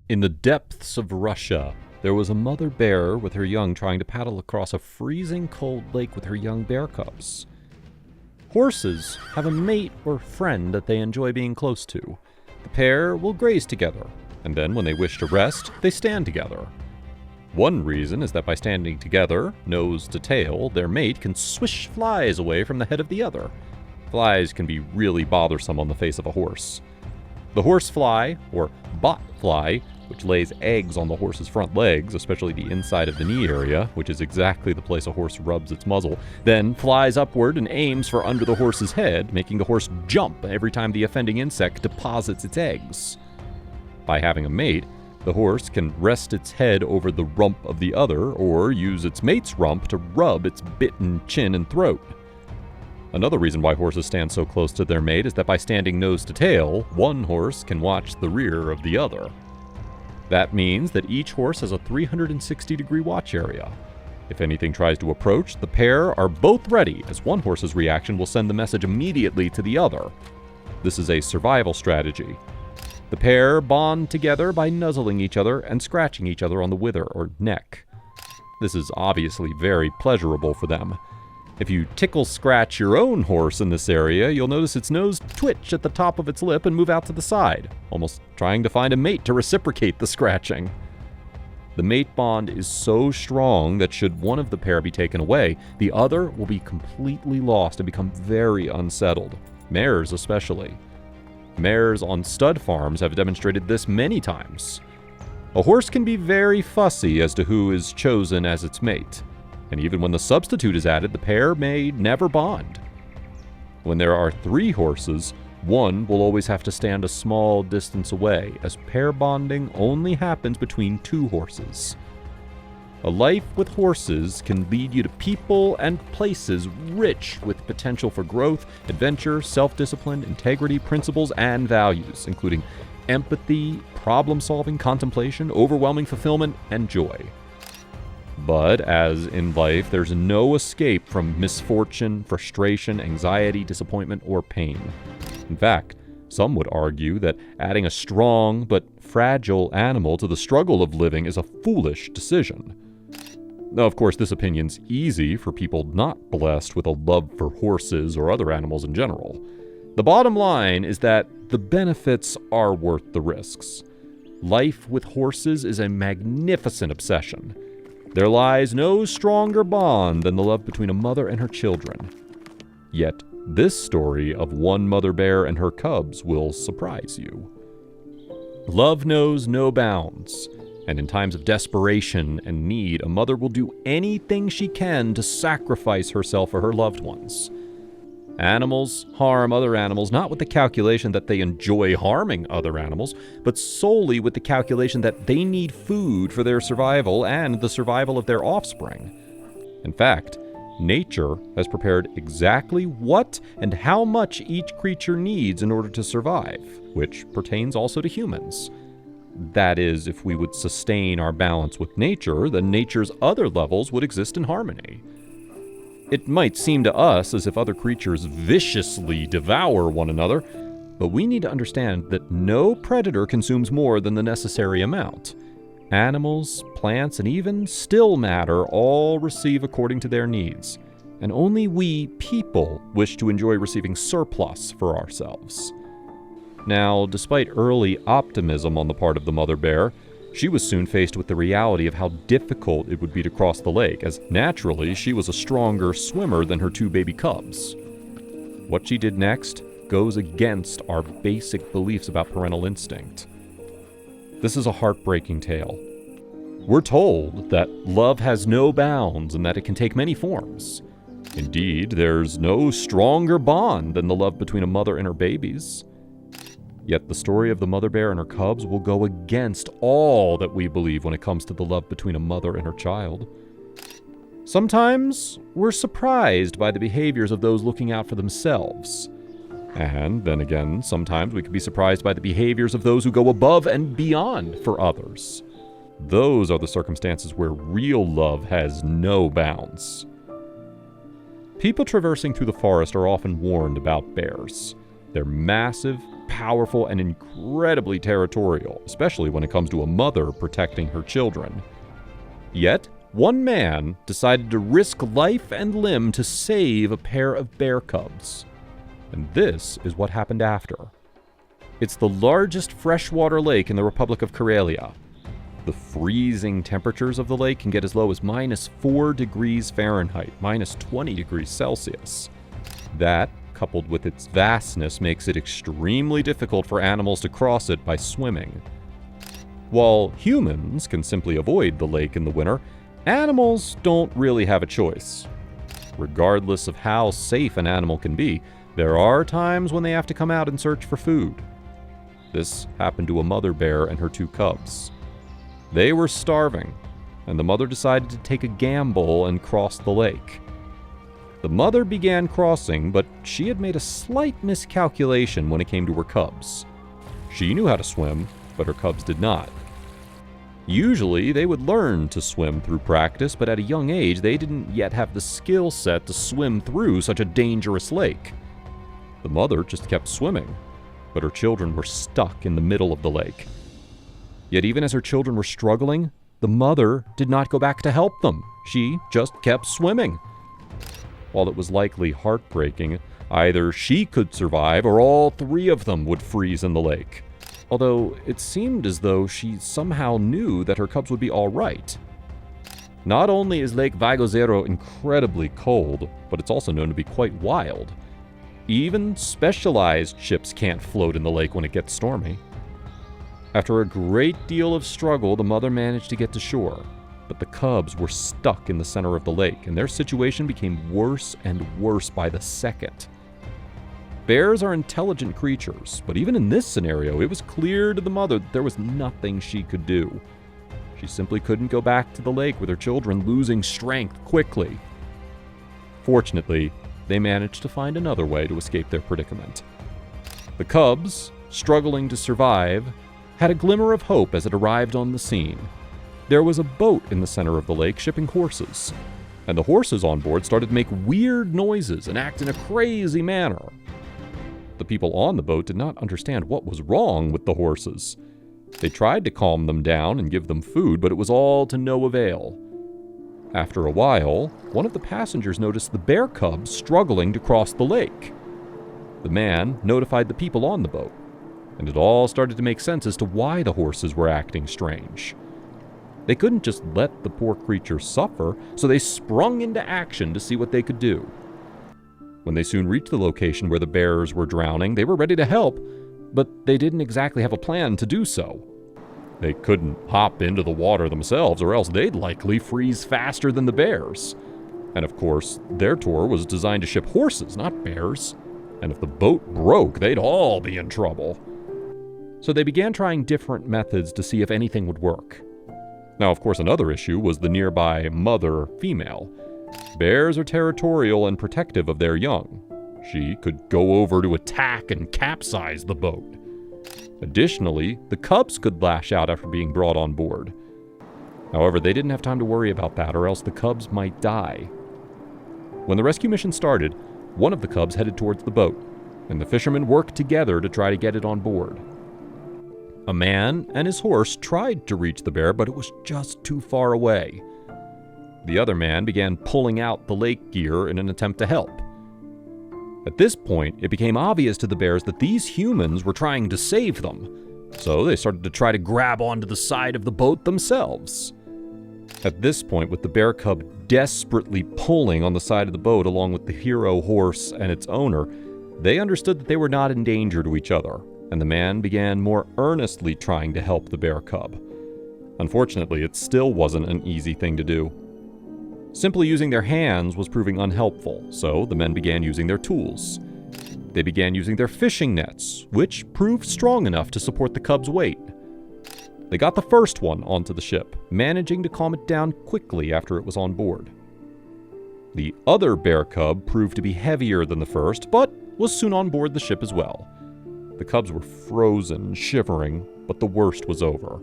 In the depths of Russia, there was a mother bear with her young trying to paddle across a freezing cold lake with her young bear cubs. Horses have a mate or friend that they enjoy being close to. The pair will graze together, and then when they wish to rest, they stand together. One reason is that by standing together, nose to tail, their mate can swish flies away from the head of the other. Flies can be really bothersome on the face of a horse. The horse fly, or bot fly, which lays eggs on the horse's front legs, especially the inside of the knee area, which is exactly the place a horse rubs its muzzle, then flies upward and aims for under the horse's head, making the horse jump every time the offending insect deposits its eggs. By having a mate, the horse can rest its head over the rump of the other, or use its mate's rump to rub its bitten chin and throat. Another reason why horses stand so close to their mate is that by standing nose to tail, one horse can watch the rear of the other. That means that each horse has a 360-degree watch area. If anything tries to approach, the pair are both ready, as one horse's reaction will send the message immediately to the other. This is a survival strategy. The pair bond together by nuzzling each other and scratching each other on the wither or neck. This is obviously very pleasurable for them. If you tickle-scratch your own horse in this area, you'll notice its nose twitch at the top of its lip and move out to the side, almost trying to find a mate to reciprocate the scratching. The mate bond is so strong that should one of the pair be taken away, the other will be completely lost and become very unsettled, mares especially. Mares on stud farms have demonstrated this many times. A horse can be very fussy as to who is chosen as its mate, and even when the substitute is added, the pair may never bond. When there are 3 horses, one will always have to stand a small distance away, as pair bonding only happens between 2 horses. A life with horses can lead you to people and places rich with potential for growth, adventure, self-discipline, integrity, principles, and values, including empathy, problem-solving, contemplation, overwhelming fulfillment, and joy. But as in life, there's no escape from misfortune, frustration, anxiety, disappointment, or pain. In fact, some would argue that adding a strong but fragile animal to the struggle of living is a foolish decision. Now, of course, this opinion's easy for people not blessed with a love for horses or other animals in general. The bottom line is that the benefits are worth the risks. Life with horses is a magnificent obsession. There lies no stronger bond than the love between a mother and her children. Yet, this story of one mother bear and her cubs will surprise you. Love knows no bounds, and in times of desperation and need, a mother will do anything she can to sacrifice herself for her loved ones. Animals harm other animals not with the calculation that they enjoy harming other animals, but solely with the calculation that they need food for their survival and the survival of their offspring. In fact, nature has prepared exactly what and how much each creature needs in order to survive, which pertains also to humans. That is, if we would sustain our balance with nature, then nature's other levels would exist in harmony. It might seem to us as if other creatures viciously devour one another, but we need to understand that no predator consumes more than the necessary amount. Animals, plants, and even still matter all receive according to their needs, and only we people wish to enjoy receiving surplus for ourselves. Now, despite early optimism on the part of the mother bear, she was soon faced with the reality of how difficult it would be to cross the lake, as naturally she was a stronger swimmer than her 2 baby cubs. What she did next goes against our basic beliefs about parental instinct. This is a heartbreaking tale. We're told that love has no bounds and that it can take many forms. Indeed, there's no stronger bond than the love between a mother and her babies. Yet the story of the mother bear and her cubs will go against all that we believe when it comes to the love between a mother and her child. Sometimes we're surprised by the behaviors of those looking out for themselves. And then again, sometimes we can be surprised by the behaviors of those who go above and beyond for others. Those are the circumstances where real love has no bounds. People traversing through the forest are often warned about bears. They're massive, powerful, and incredibly territorial, especially when it comes to a mother protecting her children. Yet, one man decided to risk life and limb to save a pair of bear cubs. And this is what happened after. It's the largest freshwater lake in the Republic of Karelia. The freezing temperatures of the lake can get as low as -4 degrees Fahrenheit, -20 degrees Celsius. That, coupled with its vastness, makes it extremely difficult for animals to cross it by swimming. While humans can simply avoid the lake in the winter, animals don't really have a choice. Regardless of how safe an animal can be, there are times when they have to come out and search for food. This happened to a mother bear and her 2 cubs. They were starving, and the mother decided to take a gamble and cross the lake. The mother began crossing, but she had made a slight miscalculation when it came to her cubs. She knew how to swim, but her cubs did not. Usually, they would learn to swim through practice, but at a young age, they didn't yet have the skill set to swim through such a dangerous lake. The mother just kept swimming, but her children were stuck in the middle of the lake. Yet even as her children were struggling, the mother did not go back to help them. She just kept swimming. While it was likely heartbreaking, either she could survive or all 3 of them would freeze in the lake. Although it seemed as though she somehow knew that her cubs would be all right. Not only is Lake Vaigozero incredibly cold, but it's also known to be quite wild. Even specialized ships can't float in the lake when it gets stormy. After a great deal of struggle, the mother managed to get to shore, but the cubs were stuck in the center of the lake, and their situation became worse and worse by the second. Bears are intelligent creatures, but even in this scenario, it was clear to the mother that there was nothing she could do. She simply couldn't go back to the lake with her children losing strength quickly. Fortunately, they managed to find another way to escape their predicament. The cubs, struggling to survive, had a glimmer of hope as it arrived on the scene. There was a boat in the center of the lake shipping horses, and the horses on board started to make weird noises and act in a crazy manner. The people on the boat did not understand what was wrong with the horses. They tried to calm them down and give them food, but it was all to no avail. After a while, one of the passengers noticed the bear cubs struggling to cross the lake. The man notified the people on the boat, and it all started to make sense as to why the horses were acting strange. They couldn't just let the poor creatures suffer, so they sprung into action to see what they could do. When they soon reached the location where the bears were drowning, they were ready to help, but they didn't exactly have a plan to do so. They couldn't hop into the water themselves, or else they'd likely freeze faster than the bears. And of course, their tour was designed to ship horses, not bears. And if the boat broke, they'd all be in trouble. So they began trying different methods to see if anything would work. Now, of course, another issue was the nearby mother female. Bears are territorial and protective of their young. She could go over to attack and capsize the boat. Additionally, the cubs could lash out after being brought on board. However, they didn't have time to worry about that, or else the cubs might die. When the rescue mission started, one of the cubs headed towards the boat, and the fishermen worked together to try to get it on board. A man and his horse tried to reach the bear, but it was just too far away. The other man began pulling out the lake gear in an attempt to help. At this point, it became obvious to the bears that these humans were trying to save them, so they started to try to grab onto the side of the boat themselves. At this point, with the bear cub desperately pulling on the side of the boat along with the hero horse and its owner, they understood that they were not in danger to each other, and the man began more earnestly trying to help the bear cub. Unfortunately, it still wasn't an easy thing to do. Simply using their hands was proving unhelpful, so the men began using their tools. They began using their fishing nets, which proved strong enough to support the cub's weight. They got the first one onto the ship, managing to calm it down quickly after it was on board. The other bear cub proved to be heavier than the first, but was soon on board the ship as well. The cubs were frozen, shivering, but the worst was over.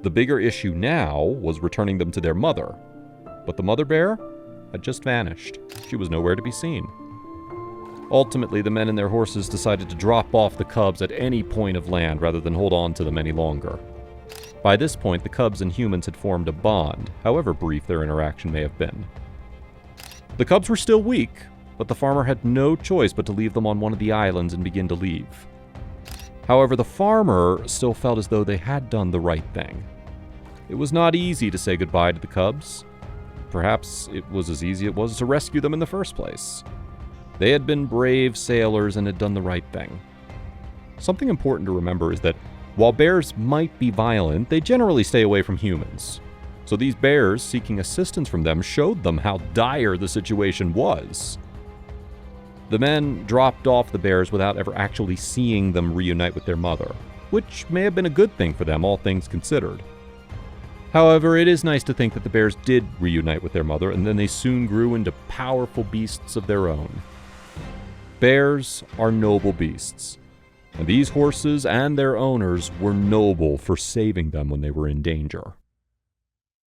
The bigger issue now was returning them to their mother. But the mother bear had just vanished. She was nowhere to be seen. Ultimately, the men and their horses decided to drop off the cubs at any point of land rather than hold on to them any longer. By this point, the cubs and humans had formed a bond, however brief their interaction may have been. The cubs were still weak, but the farmer had no choice but to leave them on one of the islands and begin to leave. However, the farmer still felt as though they had done the right thing. It was not easy to say goodbye to the cubs. Perhaps it was as easy as it was to rescue them in the first place. They had been brave sailors and had done the right thing. Something important to remember is that while bears might be violent, they generally stay away from humans. So these bears, seeking assistance from them, showed them how dire the situation was. The men dropped off the bears without ever actually seeing them reunite with their mother, which may have been a good thing for them, all things considered. However, it is nice to think that the bears did reunite with their mother, and then they soon grew into powerful beasts of their own. Bears are noble beasts, and these horses and their owners were noble for saving them when they were in danger.